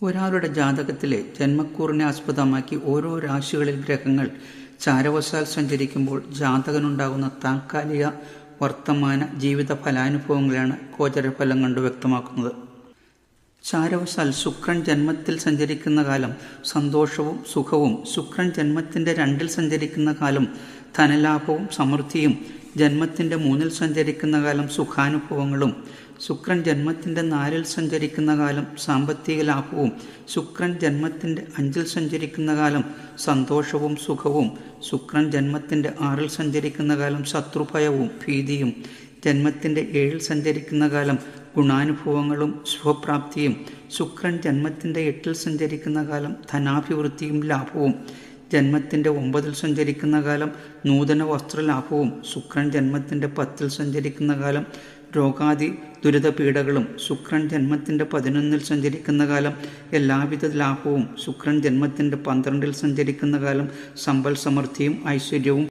ഒരാളുടെ ജാതകത്തിലെ ജന്മക്കൂറിനെ ആസ്പദമാക്കി ഓരോ രാശികളിൽ ഗ്രഹങ്ങൾ ചാരവശാൽ സഞ്ചരിക്കുമ്പോൾ ജാതകനുണ്ടാകുന്ന താൽക്കാലിക വർത്തമാന ജീവിത ഫലാനുഭവങ്ങളാണ് ഗോചരഫലം കൊണ്ട് വ്യക്തമാക്കുന്നത്. ചാരവശാൽ ശുക്രൻ ജന്മത്തിൽ സഞ്ചരിക്കുന്ന കാലം സന്തോഷവും സുഖവും, ശുക്രൻ ജന്മത്തിൻ്റെ 2-ൽ സഞ്ചരിക്കുന്ന കാലം ധനലാഭവും സമൃദ്ധിയും, ജന്മത്തിൻ്റെ 3-ൽ സഞ്ചരിക്കുന്ന കാലം സുഖാനുഭവങ്ങളും, ശുക്രൻ ജന്മത്തിൻ്റെ 4-ൽ സഞ്ചരിക്കുന്ന കാലം സാമ്പത്തിക ലാഭവും, ശുക്രൻ ജന്മത്തിൻ്റെ 5-ൽ സഞ്ചരിക്കുന്ന കാലം സന്തോഷവും സുഖവും, ശുക്രൻ ജന്മത്തിൻ്റെ 6-ൽ സഞ്ചരിക്കുന്ന കാലം ശത്രുഭയവും ഭീതിയും, ജന്മത്തിൻ്റെ 7-ൽ സഞ്ചരിക്കുന്ന കാലം ഗുണാനുഭവങ്ങളും ശുഭപ്രാപ്തിയും, ശുക്രൻ ജന്മത്തിൻ്റെ 8-ൽ സഞ്ചരിക്കുന്ന കാലം ധനാഭിവൃദ്ധിയും ലാഭവും, ജന്മത്തിൻ്റെ 9-ൽ സഞ്ചരിക്കുന്ന കാലം നൂതന വസ്ത്രലാഭവും, ശുക്രൻ ജന്മത്തിൻ്റെ 10-ൽ സഞ്ചരിക്കുന്ന കാലം രോഗാദി ദുരിതപീഠകളും, ശുക്രൻ ജന്മത്തിൻ്റെ 11-ൽ സഞ്ചരിക്കുന്ന കാലം എല്ലാവിധ ലാഭവും, ശുക്രൻ ജന്മത്തിൻ്റെ 12-ൽ സഞ്ചരിക്കുന്ന കാലം സമ്പൽ സമൃദ്ധിയും ഐശ്വര്യവും